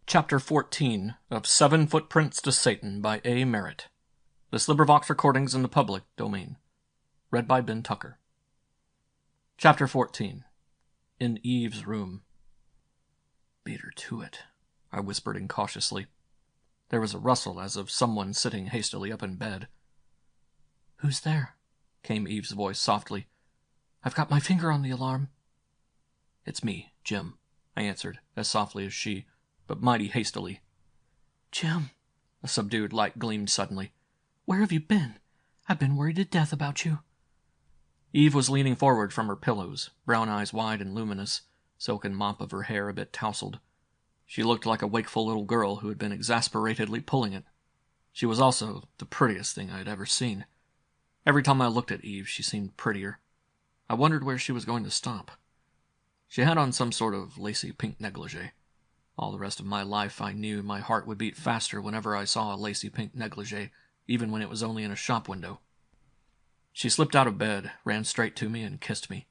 Chapter 14 of 7 Footprints to Satan by A. Merritt. This LibriVox recording's in the public domain. Read by Ben Tucker. Chapter 14. In Eve's Room. "Beat her to it," I whispered incautiously. There was a rustle as of someone sitting hastily up in bed. "Who's there?" came Eve's voice softly. "I've got my finger on the alarm." "It's me, Jim," I answered, as softly as she, but mighty hastily. "Jim," a subdued light gleamed suddenly. "Where have you been? I've been worried to death about you." Eve was leaning forward from her pillows, brown eyes wide and luminous, silken mop of her hair a bit tousled. She looked like a wakeful little girl who had been exasperatedly pulling it. She was also the prettiest thing I had ever seen. Every time I looked at Eve, she seemed prettier. I wondered where she was going to stop. She had on some sort of lacy pink negligee. All the rest of my life I knew my heart would beat faster whenever I saw a lacy pink negligee, even when it was only in a shop window. She slipped out of bed, ran straight to me, and kissed me.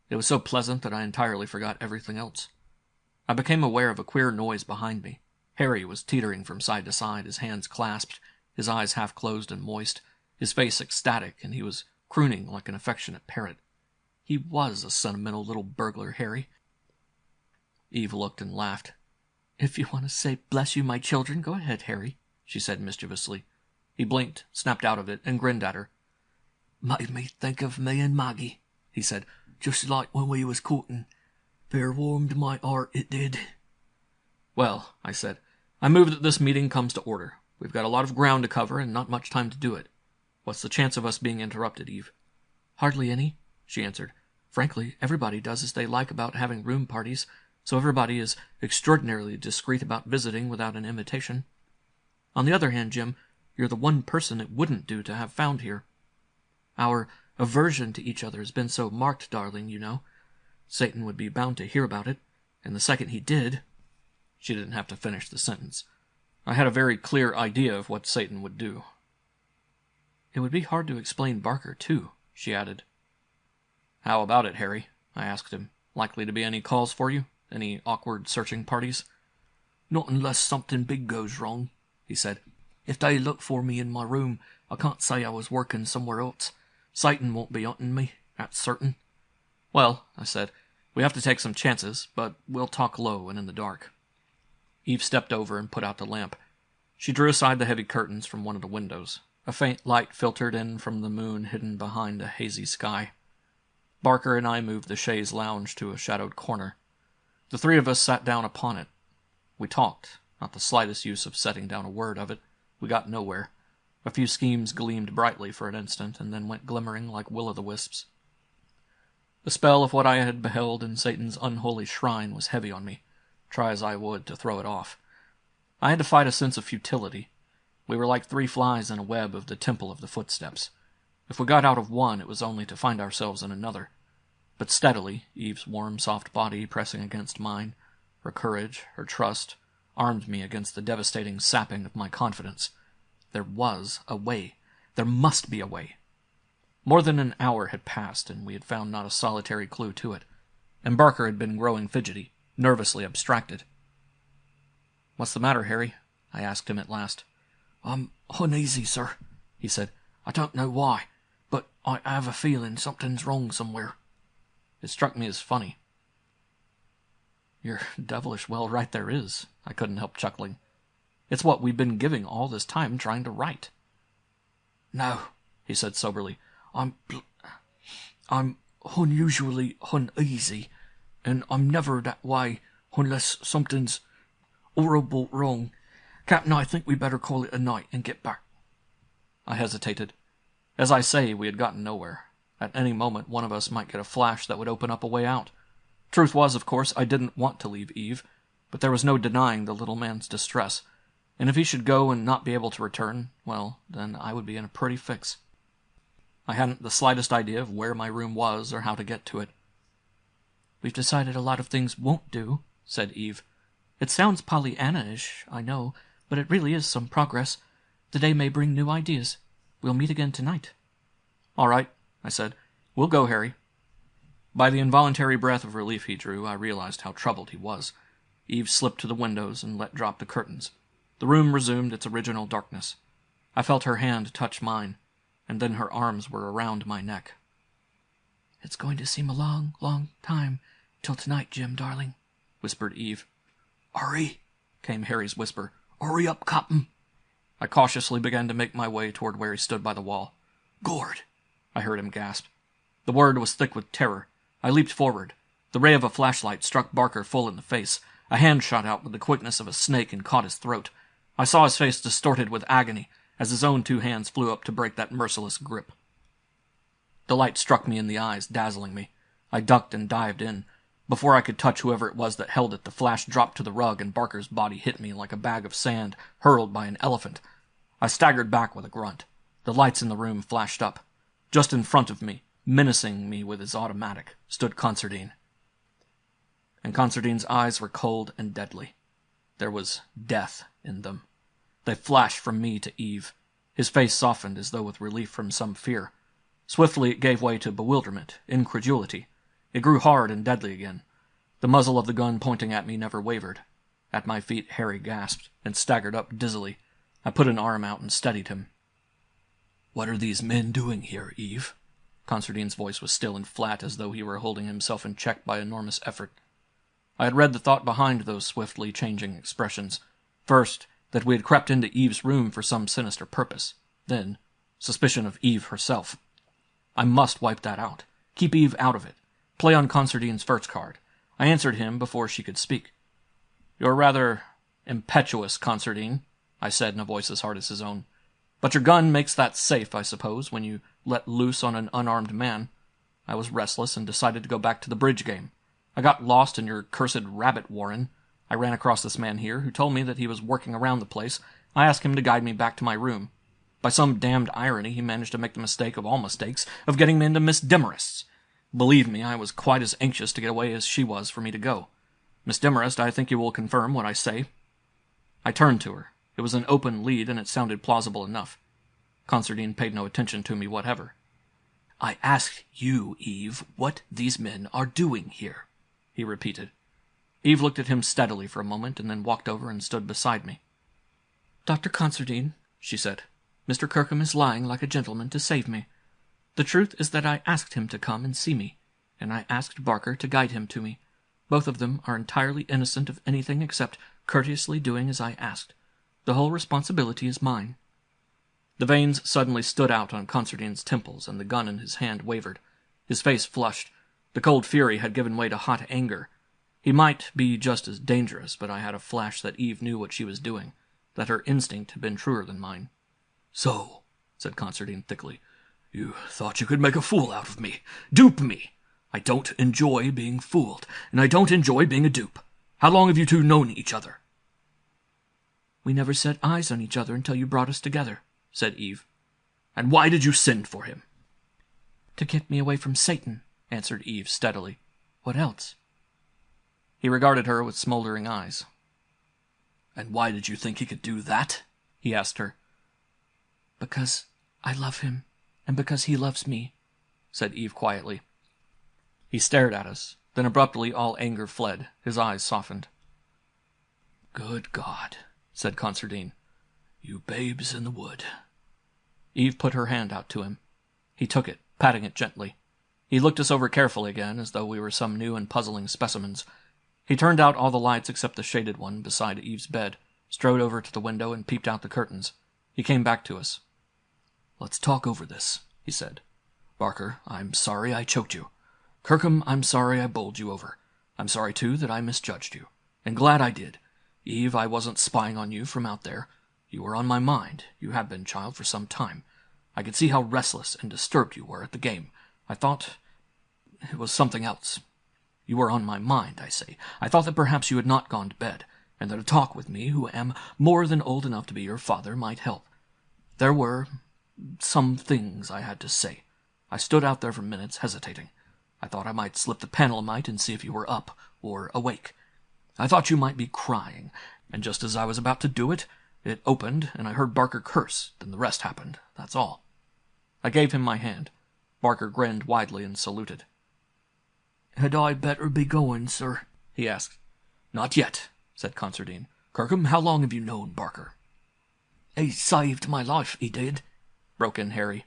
It was so pleasant that I entirely forgot everything else. I became aware of a queer noise behind me. Harry was teetering from side to side, his hands clasped, his eyes half closed and moist, his face ecstatic, and he was crooning like an affectionate parrot. He was a sentimental little burglar, Harry. Eve looked and laughed. "If you want to say, 'Bless you, my children,' go ahead, Harry," she said mischievously. He blinked, snapped out of it, and grinned at her. "Made me think of me and Maggie," he said, "just like when we was courting. Fair warmed my heart, it did." "Well," I said, "I move that this meeting comes to order. We've got a lot of ground to cover and not much time to do it. What's the chance of us being interrupted, Eve?" "Hardly any," she answered. "Frankly, everybody does as they like about having room parties, so everybody is extraordinarily discreet about visiting without an invitation. On the other hand, Jim, you're the one person it wouldn't do to have found here. Our aversion to each other has been so marked, darling, you know. Satan would be bound to hear about it, and the second he did—" She didn't have to finish the sentence. I had a very clear idea of what Satan would do. "It would be hard to explain Barker, too," she added. "How about it, Harry?" I asked him. "Likely to be any calls for you? Any awkward searching parties?" "Not unless something big goes wrong," he said. "If they look for me in my room, I can't say I was working somewhere else. Satan won't be hunting me, that's certain." "Well," I said, "we have to take some chances, but we'll talk low and in the dark." Eve stepped over and put out the lamp. She drew aside the heavy curtains from one of the windows. A faint light filtered in from the moon hidden behind a hazy sky. Barker and I moved the chaise lounge to a shadowed corner. The three of us sat down upon it. We talked, not the slightest use of setting down a word of it. We got nowhere. A few schemes gleamed brightly for an instant, and then went glimmering like will-o'-the-wisps. The spell of what I had beheld in Satan's unholy shrine was heavy on me, try as I would to throw it off. I had to fight a sense of futility. We were like 3 flies in a web of the Temple of the Footsteps. If we got out of one, it was only to find ourselves in another. But steadily, Eve's warm, soft body pressing against mine, her courage, her trust, armed me against the devastating sapping of my confidence. There was a way. There must be a way. More than an hour had passed, and we had found not a solitary clue to it, and Barker had been growing fidgety, nervously abstracted. "What's the matter, Harry?" I asked him at last. "I'm uneasy, sir," he said. "I don't know why, but I have a feeling something's wrong somewhere." It struck me as funny. "You're devilish well right there is," I couldn't help chuckling. "It's what we've been giving all this time trying to write." "No," he said soberly. I'm unusually uneasy, and I'm never that way unless something's horrible wrong. Captain, I think we better call it a night and get back." I hesitated. As I say, we had gotten nowhere. At any moment, one of us might get a flash that would open up a way out. Truth was, of course, I didn't want to leave Eve, but there was no denying the little man's distress, and if he should go and not be able to return, well, then I would be in a pretty fix. I hadn't the slightest idea of where my room was or how to get to it. "We've decided a lot of things won't do," said Eve. "It sounds Pollyanna-ish, I know, but it really is some progress. The day may bring new ideas. We'll meet again tonight." "All right," I said. "We'll go, Harry." By the involuntary breath of relief he drew, I realized how troubled he was. Eve slipped to the windows and let drop the curtains. The room resumed its original darkness. I felt her hand touch mine, and then her arms were around my neck. "It's going to seem a long, long time till tonight, Jim, darling," whispered Eve. "Hurry," came Harry's whisper. "Hurry up, Captain." I cautiously began to make my way toward where he stood by the wall. "Gord," I heard him gasp. The word was thick with terror. I leaped forward. The ray of a flashlight struck Barker full in the face. A hand shot out with the quickness of a snake and caught his throat. I saw his face distorted with agony as his own two hands flew up to break that merciless grip. The light struck me in the eyes, dazzling me. I ducked and dived in. Before I could touch whoever it was that held it, the flash dropped to the rug and Barker's body hit me like a bag of sand hurled by an elephant. I staggered back with a grunt. The lights in the room flashed up. Just in front of me, menacing me with his automatic, stood Considine. And Considine's eyes were cold and deadly. There was death in them. They flashed from me to Eve. His face softened as though with relief from some fear. Swiftly it gave way to bewilderment, incredulity. It grew hard and deadly again. The muzzle of the gun pointing at me never wavered. At my feet Harry gasped and staggered up dizzily. I put an arm out and steadied him. "What are these men doing here, Eve?" Considine's voice was still and flat, as though he were holding himself in check by enormous effort. I had read the thought behind those swiftly changing expressions. First, that we had crept into Eve's room for some sinister purpose. Then, suspicion of Eve herself. I must wipe that out. Keep Eve out of it. Play on Considine's first card. I answered him before she could speak. "You're rather impetuous, Considine," I said in a voice as hard as his own. "But your gun makes that safe, I suppose, when you let loose on an unarmed man." I was restless and decided to go back to the bridge game. I got lost in your cursed rabbit warren. I ran across this man here, who told me that he was working around the place. I asked him to guide me back to my room. By some damned irony, he managed to make the mistake of all mistakes of getting me into Miss Demarest's. Believe me, I was quite as anxious to get away as she was for me to go. Miss Demarest, I think you will confirm what I say." I turned to her. It was an open lead, and it sounded plausible enough. Considine paid no attention to me whatever. "I asked you, Eve, what these men are doing here," he repeated. Eve looked at him steadily for a moment, and then walked over and stood beside me. "Dr. Considine," she said, "Mr. Kirkham is lying like a gentleman to save me. The truth is that I asked him to come and see me, and I asked Barker to guide him to me. Both of them are entirely innocent of anything except courteously doing as I asked. The whole responsibility is mine." The veins suddenly stood out on Considine's temples, and the gun in his hand wavered. His face flushed. The cold fury had given way to hot anger. He might be just as dangerous, but I had a flash that Eve knew what she was doing, that her instinct had been truer than mine. "So," said Considine thickly, "you thought you could make a fool out of me, dupe me. I don't enjoy being fooled, and I don't enjoy being a dupe. How long have you two known each other?" "We never set eyes on each other until you brought us together," said Eve. "And why did you send for him?" "To get me away from Satan," answered Eve steadily. "What else?" He regarded her with smoldering eyes. "And why did you think he could do that?" he asked her. "Because I love him, and because he loves me," said Eve quietly. He stared at us, then abruptly all anger fled. His eyes softened. "Good God," said Considine. "You babes in the wood." Eve put her hand out to him. He took it, patting it gently. He looked us over carefully again, as though we were some new and puzzling specimens. He turned out all the lights except the shaded one beside Eve's bed, strode over to the window and peeped out the curtains. He came back to us. "Let's talk over this," he said. "Barker, I'm sorry I choked you. Kirkham, I'm sorry I bowled you over. I'm sorry, too, that I misjudged you. And glad I did. Eve, I wasn't spying on you from out there. You were on my mind. You have been, child, for some time. I could see how restless and disturbed you were at the game. I thought it was something else. You were on my mind, I say. I thought that perhaps you had not gone to bed, and that a talk with me, who am more than old enough to be your father, might help. There were some things I had to say. I stood out there for minutes, hesitating. I thought I might slip the Panellamite and see if you were up or awake. I thought you might be crying, and just as I was about to do it, it opened, and I heard Barker curse. Then the rest happened. That's all." I gave him my hand. Barker grinned widely and saluted. "Had I better be going, sir?" he asked. "Not yet," said Considine. "Kirkham, how long have you known Barker?" "He saved my life, he did," broke in Harry.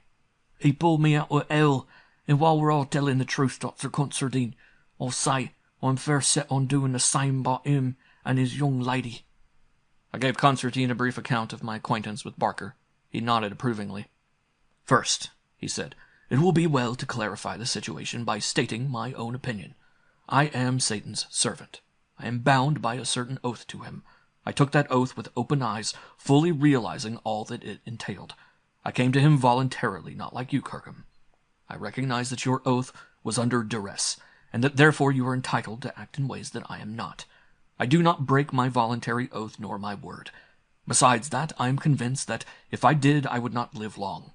"He pulled me out of hell, and while we're all telling the truth, Dr. Considine, I'll say I'm fair set on doing the same by him and his young lady." I gave Considine a brief account of my acquaintance with Barker. He nodded approvingly. "First," he said, "it will be well to clarify the situation by stating my own opinion. I am Satan's servant. I am bound by a certain oath to him. I took that oath with open eyes, fully realizing all that it entailed. I came to him voluntarily, not like you, Kirkham. I recognize that your oath was under duress, and that therefore you are entitled to act in ways that I am not. I do not break my voluntary oath nor my word. Besides that, I am convinced that if I did, I would not live long.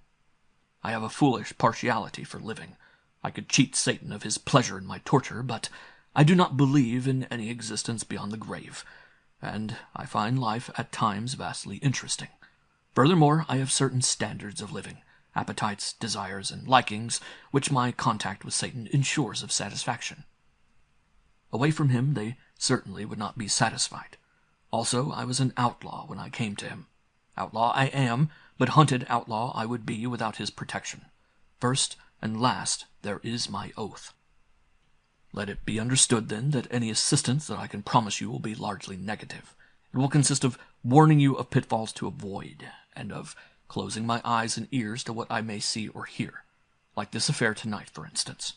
I have a foolish partiality for living. I could cheat Satan of his pleasure in my torture, but I do not believe in any existence beyond the grave, and I find life at times vastly interesting. Furthermore, I have certain standards of living, appetites, desires, and likings, which my contact with Satan ensures of satisfaction. Away from him, they certainly would not be satisfied. Also, I was an outlaw when I came to him. Outlaw I am, but hunted outlaw I would be without his protection. First and last, there is my oath. Let it be understood, then, that any assistance that I can promise you will be largely negative. It will consist of warning you of pitfalls to avoid, and of closing my eyes and ears to what I may see or hear, like this affair tonight, for instance."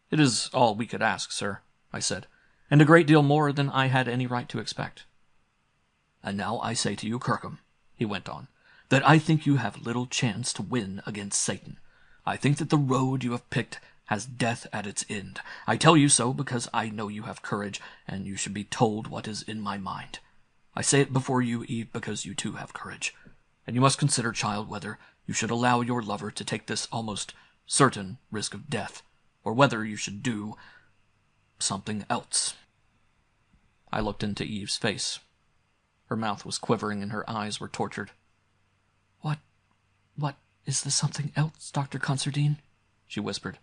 "It is all we could ask, sir," I said, "and a great deal more than I had any right to expect." "And now I say to you, Kirkham," he went on, "that I think you have little chance to win against Satan. I think that the road you have picked has death at its end. I tell you so because I know you have courage, and you should be told what is in my mind. I say it before you, Eve, because you too have courage. And you must consider, child, whether you should allow your lover to take this almost certain risk of death, or whether you should do something else." I looked into Eve's face. Her mouth was quivering and her eyes were tortured. What is the something else, Dr. Considine?" she whispered.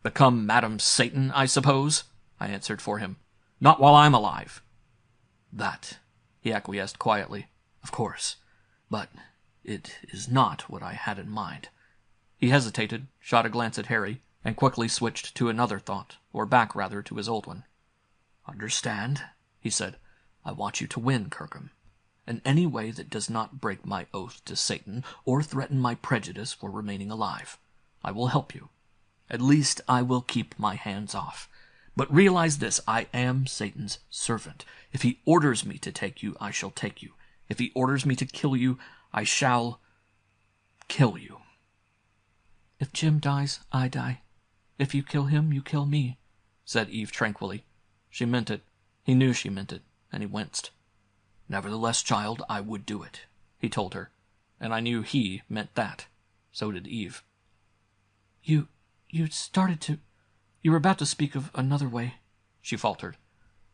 "Become Madam Satan, I suppose," I answered for him. "Not while I'm alive." "That," he acquiesced quietly, "of course. But it is not what I had in mind." He hesitated, shot a glance at Harry, and quickly switched to another thought, or back rather to his old one. "Understand," he said, "I want you to win, Kirkham. In any way that does not break my oath to Satan or threaten my prejudice for remaining alive. I will help you. At least I will keep my hands off. But realize this, I am Satan's servant. If he orders me to take you, I shall take you. If he orders me to kill you, I shall kill you." "If Jim dies, I die. If you kill him, you kill me," said Eve tranquilly. She meant it. He knew she meant it, and he winced. "Nevertheless, child, I would do it," he told her, and I knew he meant that. So did Eve. You were about to speak of another way," she faltered.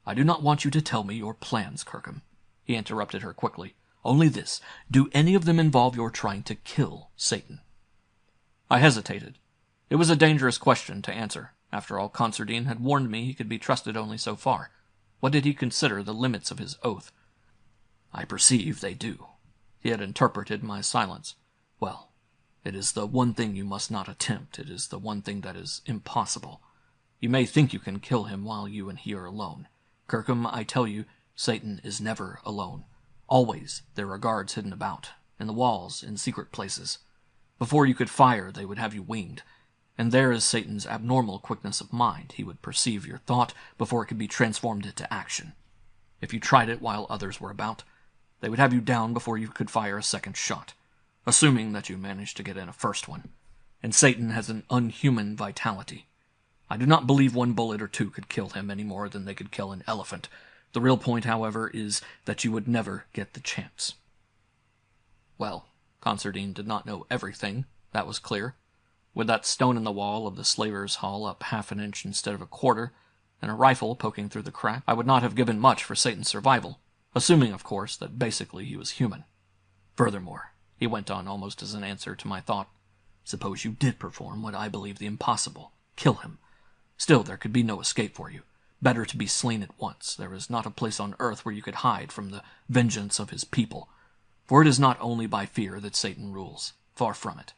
"I do not want you to tell me your plans, Kirkham," he interrupted her quickly. "Only this, do any of them involve your trying to kill Satan?" I hesitated. It was a dangerous question to answer. After all, Considine had warned me he could be trusted only so far. What did he consider the limits of his oath? "I perceive they do." He had interpreted my silence. "Well, it is the one thing you must not attempt. It is the one thing that is impossible. You may think you can kill him while you and he are alone. Kirkham, I tell you, Satan is never alone. Always there are guards hidden about, in the walls, in secret places. Before you could fire, they would have you winged. And there is Satan's abnormal quickness of mind. He would perceive your thought before it could be transformed into action. If you tried it while others were about, they would have you down before you could fire a second shot, assuming that you managed to get in a first one. And Satan has an unhuman vitality. I do not believe one bullet or two could kill him any more than they could kill an elephant. The real point, however, is that you would never get the chance." Well, Considine did not know everything, that was clear. With that stone in the wall of the slaver's hall up half an inch instead of a quarter, and a rifle poking through the crack, I would not have given much for Satan's survival, assuming, of course, that basically he was human. "Furthermore," he went on almost as an answer to my thought, "suppose you did perform what I believe the impossible, kill him. Still, there could be no escape for you. Better to be slain at once. There is not a place on earth where you could hide from the vengeance of his people. For it is not only by fear that Satan rules. Far from it.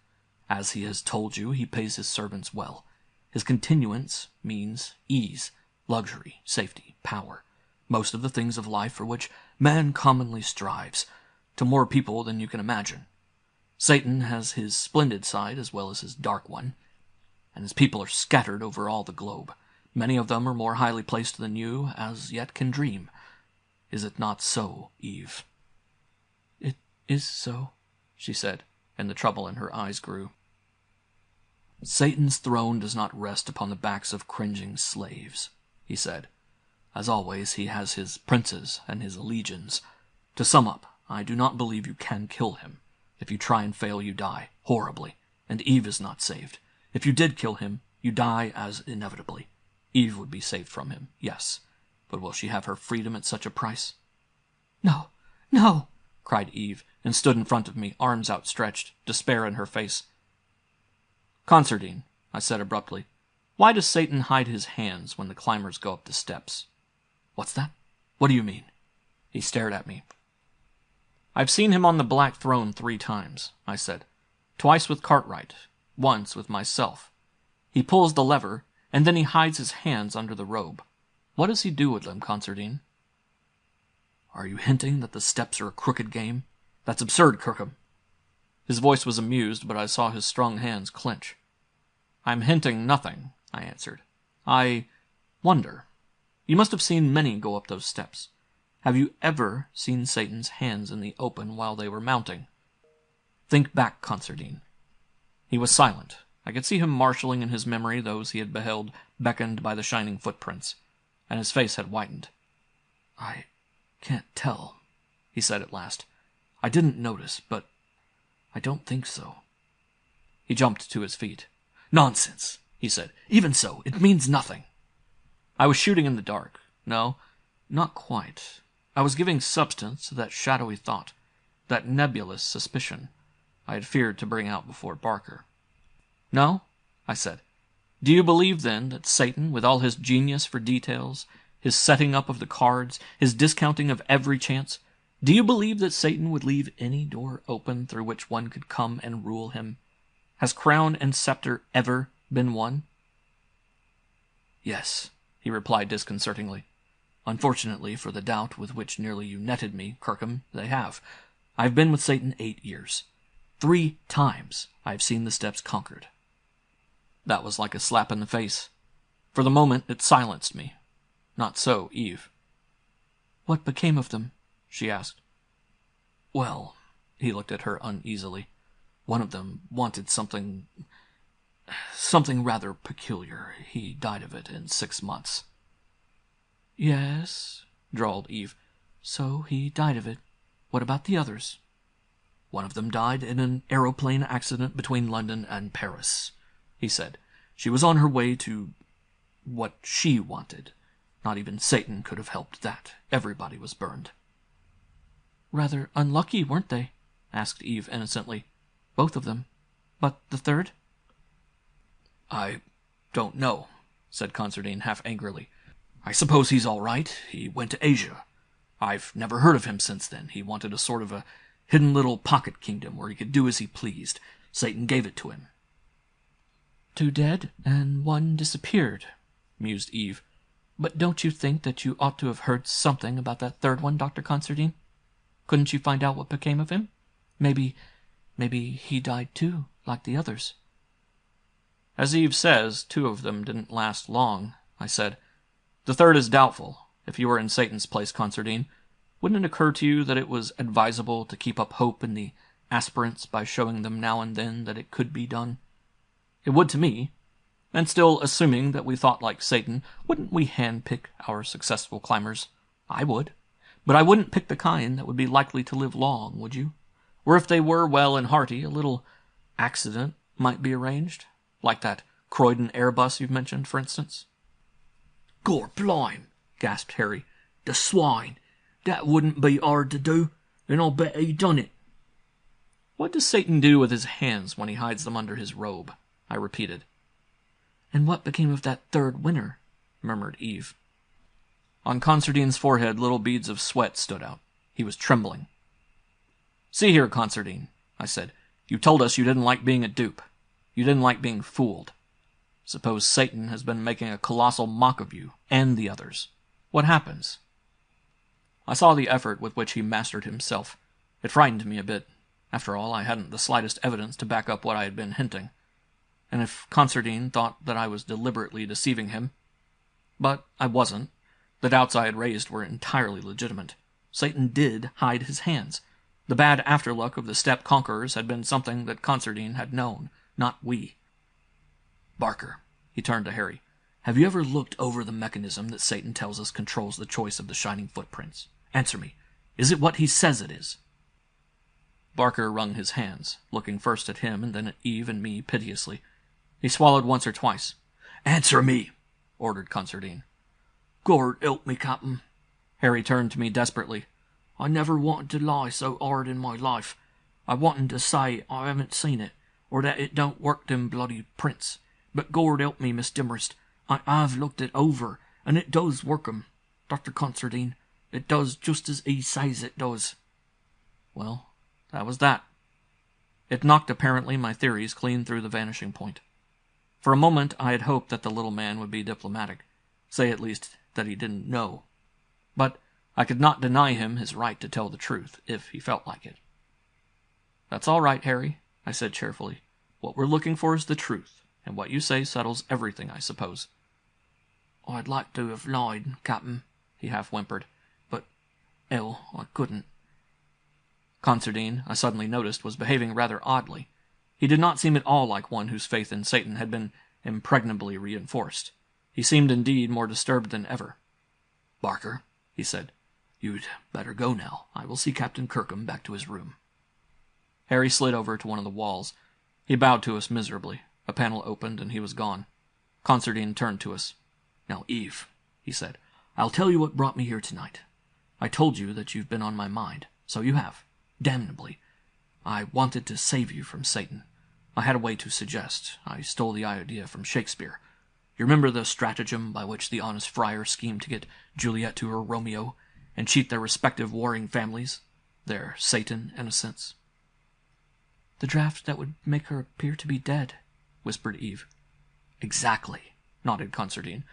As he has told you, he pays his servants well. His continuance means ease, luxury, safety, power, most of the things of life for which man commonly strives, to more people than you can imagine. Satan has his splendid side as well as his dark one, and his people are scattered over all the globe. Many of them are more highly placed than you as yet can dream. Is it not so, Eve? It is so, she said, and the trouble in her eyes grew. Satan's throne does not rest upon the backs of cringing slaves, he said. As always, he has his princes and his legions. To sum up, I do not believe you can kill him. If you try and fail, you die, horribly, and Eve is not saved. If you did kill him, you die as inevitably. Eve would be saved from him, yes, but will she have her freedom at such a price? No, no, cried Eve, and stood in front of me, arms outstretched, despair in her face. Considine, I said abruptly, why does Satan hide his hands when the climbers go up the steps? What's that? What do you mean? He stared at me. I've seen him on the black throne 3 times, I said. Twice with Cartwright, once with myself. He pulls the lever, and then he hides his hands under the robe. What does he do with them, Considine? Are you hinting that the steps are a crooked game? That's absurd, Kirkham. His voice was amused, but I saw his strong hands clench. I'm hinting nothing, I answered. I wonder. You must have seen many go up those steps. Have you ever seen Satan's hands in the open while they were mounting? Think back, Considine. He was silent. I could see him marshalling in his memory those he had beheld beckoned by the shining footprints, and his face had whitened. I can't tell, he said at last. I didn't notice, but I don't think so. He jumped to his feet. Nonsense, he said. Even so, it means nothing. I was shooting in the dark. No, not quite. I was giving substance to that shadowy thought, that nebulous suspicion I had feared to bring out before Barker. No, I said. Do you believe, then, that Satan, with all his genius for details, his setting up of the cards, his discounting of every chance, do you believe that Satan would leave any door open through which one could come and rule him? Has crown and scepter ever been won? Yes, he replied disconcertingly. Unfortunately for the doubt with which nearly you netted me, Kirkham, they have. I've been with Satan 8 years. 3 times I've seen the steps conquered. That was like a slap in the face. For the moment it silenced me. Not so Eve. What became of them? She asked. Well, he looked at her uneasily. One of them wanted something rather peculiar. He died of it in 6 months. Yes, drawled Eve. So he died of it. What about the others? One of them died in an aeroplane accident between London and Paris, he said. She was on her way to what she wanted. Not even Satan could have helped that. Everybody was burned. Rather unlucky, weren't they? Asked Eve innocently. Both of them. But the third? I don't know, said Considine half angrily. I suppose he's all right. He went to Asia. I've never heard of him since then. He wanted a sort of a hidden little pocket kingdom where he could do as he pleased. Satan gave it to him. 2 dead, and 1 disappeared, mused Eve. But don't you think that you ought to have heard something about that third one, Dr. Considine? Couldn't you find out what became of him? Maybe he died too, like the others. As Eve says, 2 of them didn't last long, I said. The third is doubtful. If you were in Satan's place, Considine, wouldn't it occur to you that it was advisable to keep up hope in the aspirants by showing them now and then that it could be done? It would to me. And still, assuming that we thought like Satan, wouldn't we hand-pick our successful climbers? I would. But I wouldn't pick the kind that would be likely to live long, would you? Or if they were well and hearty, a little accident might be arranged, like that Croydon Airbus you've mentioned, for instance. Gor blime, gasped Harry. The swine. That wouldn't be hard to do, and I'll bet he done it. What does Satan do with his hands when he hides them under his robe? I repeated. And what became of that third winner? Murmured Eve. On Concertine's forehead, little beads of sweat stood out. He was trembling. "See here, Concertine," I said. "You told us you didn't like being a dupe. You didn't like being fooled. Suppose Satan has been making a colossal mock of you and the others. What happens?" I saw the effort with which he mastered himself. It frightened me a bit. After all, I hadn't the slightest evidence to back up what I had been hinting. And if Concertine thought that I was deliberately deceiving him... But I wasn't. The doubts I had raised were entirely legitimate. Satan did hide his hands. The bad afterluck of the steppe conquerors had been something that Concertine had known, not we. "Barker," he turned to Harry, "have you ever looked over the mechanism that Satan tells us controls the choice of the shining footprints? Answer me. Is it what he says it is?" Barker wrung his hands, looking first at him and then at Eve and me piteously. He swallowed once or twice. "Answer me," ordered Concertine. "Gord help me, Captain." Harry turned to me desperately. "I never wanted to lie so hard in my life. I wanted to say I haven't seen it, or that it don't work them bloody prints. But Gord help me, Miss Demarest, I have looked it over, and it does work 'em, Dr. Concertine. It does just as he says it does." Well, that was that. It knocked apparently my theories clean through the vanishing point. For a moment I had hoped that the little man would be diplomatic, say at least that he didn't know. But I could not deny him his right to tell the truth, if he felt like it. "That's all right, Harry," I said cheerfully. "What we're looking for is the truth, and what you say settles everything, I suppose." "I'd like to have lied, Captain," he half whimpered, "but, hell, I couldn't." Concertine, I suddenly noticed, was behaving rather oddly. He did not seem at all like one whose faith in Satan had been impregnably reinforced. He seemed indeed more disturbed than ever. "Barker," he said, "you'd better go now. I will see Captain Kirkham back to his room." Harry slid over to one of the walls. He bowed to us miserably. A panel opened, and he was gone. Concertine turned to us. "Now, Eve," he said, "I'll tell you what brought me here tonight. I told you that you've been on my mind. So you have. Damnably. I wanted to save you from Satan. I had a way to suggest. I stole the idea from Shakespeare. You remember the stratagem by which the honest friar schemed to get Juliet to her Romeo, and cheat their respective warring families, their Satan innocents?" "The draft that would make her appear to be dead," whispered Eve. "Exactly," nodded Concertine.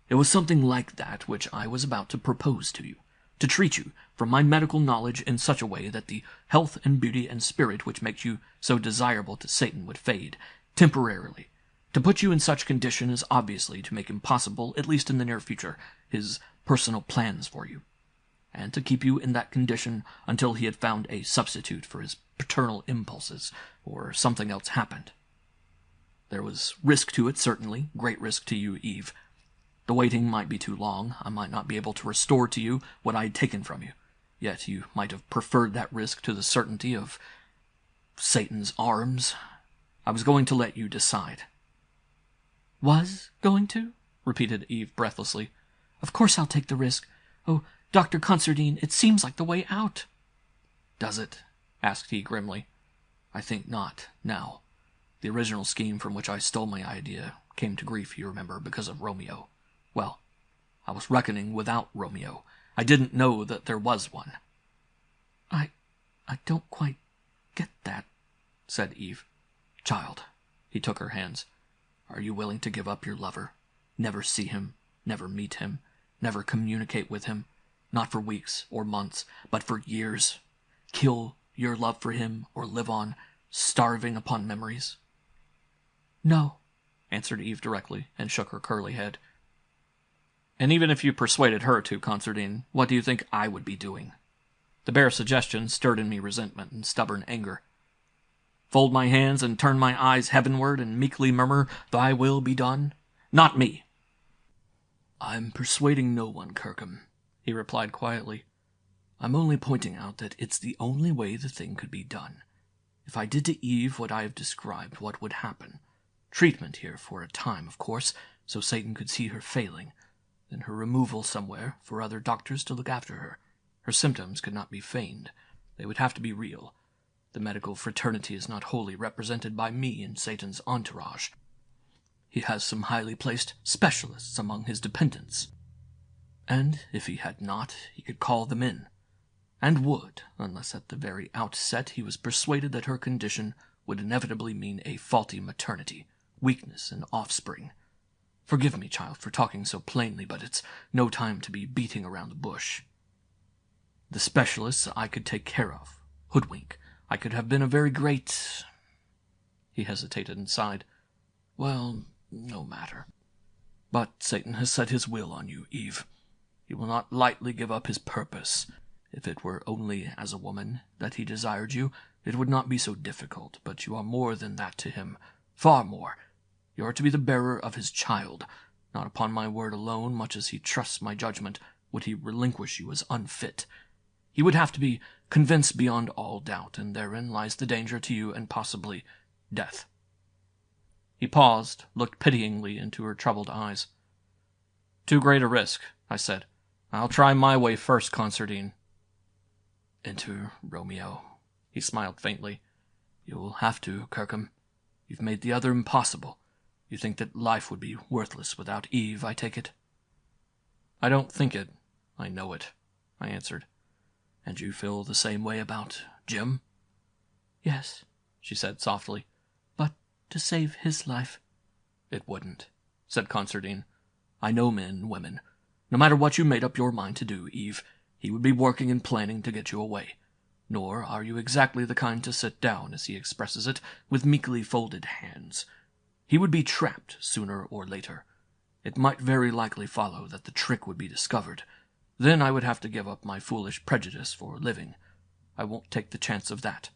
"It was something like that which I was about to propose to you, to treat you, from my medical knowledge, in such a way that the health and beauty and spirit which makes you so desirable to Satan would fade, temporarily. To put you in such condition as obviously to make impossible, at least in the near future, his personal plans for you, and to keep you in that condition until he had found a substitute for his paternal impulses, or something else happened. There was risk to it, certainly, great risk to you, Eve. The waiting might be too long. I might not be able to restore to you what I had taken from you. Yet you might have preferred that risk to the certainty of Satan's arms. I was going to let you decide." "Was going to?" repeated Eve breathlessly. "Of course I'll take the risk. Oh, Dr. Concertine, it seems like the way out." "Does it?" asked he grimly. "I think not, now. The original scheme from which I stole my idea came to grief, you remember, because of Romeo. Well, I was reckoning without Romeo. I didn't know that there was one." I don't quite get that," said Eve. "Child," he took her hands, "are you willing to give up your lover? Never see him, never meet him, never communicate with him, not for weeks or months, but for years? Kill your love for him, or live on, starving upon memories?" "No," answered Eve directly, and shook her curly head. "And even if you persuaded her to, Concertine, what do you think I would be doing?" The bare suggestion stirred in me resentment and stubborn anger. "Fold my hands and turn my eyes heavenward and meekly murmur, 'Thy will be done'? Not me!" "I'm persuading no one, Kirkham," he replied quietly. "I'm only pointing out that it's the only way the thing could be done. If I did to Eve what I have described, what would happen? Treatment here for a time, of course, so Satan could see her failing, then her removal somewhere for other doctors to look after her. Her symptoms could not be feigned. They would have to be real. The medical fraternity is not wholly represented by me in Satan's entourage. He has some highly placed specialists among his dependents." And if he had not, he could call them in, and would, unless at the very outset he was persuaded that her condition would inevitably mean a faulty maternity, weakness in offspring. Forgive me, child, for talking so plainly, but it's no time to be beating around the bush. The specialists I could take care of. Hoodwink. I could have been a very great... He hesitated and sighed. Well, no matter. But Satan has set his will on you, Eve. He will not lightly give up his purpose. If it were only as a woman that he desired you, it would not be so difficult, but you are more than that to him. Far more. You are to be the bearer of his child. Not upon my word alone, much as he trusts my judgment, would he relinquish you as unfit. He would have to be convinced beyond all doubt, and therein lies the danger to you and possibly death. He paused, looked pityingly into her troubled eyes. Too great a risk, I said. I'll try my way first, Considine. Enter Romeo. He smiled faintly. You'll have to, Kirkham. You've made the other impossible. You think that life would be worthless without Eve, I take it? I don't think it. I know it, I answered. And you feel the same way about Jim? Yes, she said softly. But to save his life... It wouldn't, said Considine. I know men and women. No matter what you made up your mind to do, Eve, he would be working and planning to get you away. Nor are you exactly the kind to sit down, as he expresses it, with meekly folded hands. He would be trapped sooner or later. It might very likely follow that the trick would be discovered. Then I would have to give up my foolish prejudice for living. I won't take the chance of that.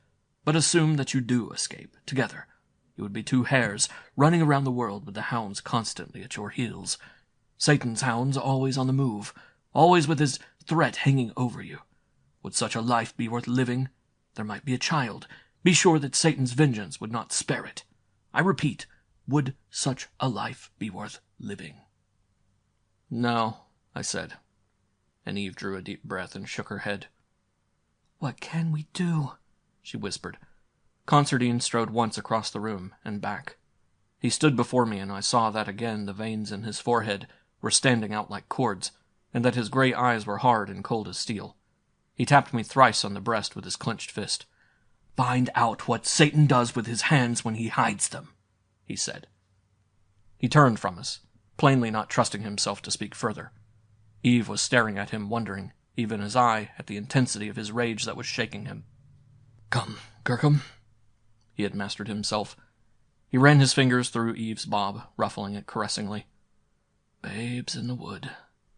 But assume that you do escape, together. You would be two hares, running around the world with the hounds constantly at your heels. Satan's hounds always on the move, always with his threat hanging over you. Would such a life be worth living? There might be a child. Be sure that Satan's vengeance would not spare it. I repeat, would such a life be worth living? No, I said. And Eve drew a deep breath and shook her head. What can we do? She whispered. Considine strode once across the room and back. He stood before me, and I saw that again the veins in his forehead were standing out like cords, and that his gray eyes were hard and cold as steel. He tapped me thrice on the breast with his clenched fist. Find out what Satan does with his hands when he hides them, he said. He turned from us, plainly not trusting himself to speak further. Eve was staring at him, wondering, even as I, at the intensity of his rage that was shaking him. Come, Kirkham. He had mastered himself. He ran his fingers through Eve's bob, ruffling it caressingly. Babes in the wood,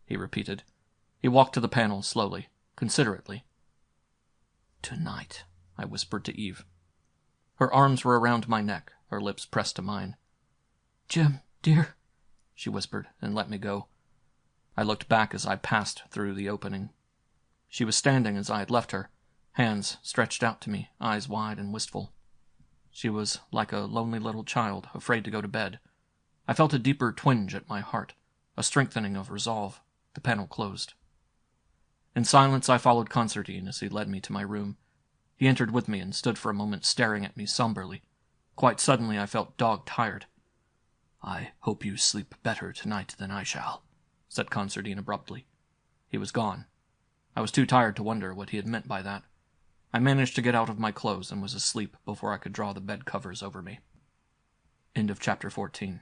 he repeated. He walked to the panel slowly, considerately. Tonight, I whispered to Eve. Her arms were around my neck, her lips pressed to mine. Jim, dear, she whispered, and let me go. I looked back as I passed through the opening. She was standing as I had left her, hands stretched out to me, eyes wide and wistful. She was like a lonely little child, afraid to go to bed. I felt a deeper twinge at my heart, a strengthening of resolve. The panel closed. In silence I followed Considine as he led me to my room. He entered with me and stood for a moment staring at me somberly. Quite suddenly I felt dog-tired. I hope you sleep better tonight than I shall, said Considine abruptly. He was gone. I was too tired to wonder what he had meant by that. I managed to get out of my clothes and was asleep before I could draw the bed covers over me. End of chapter 14.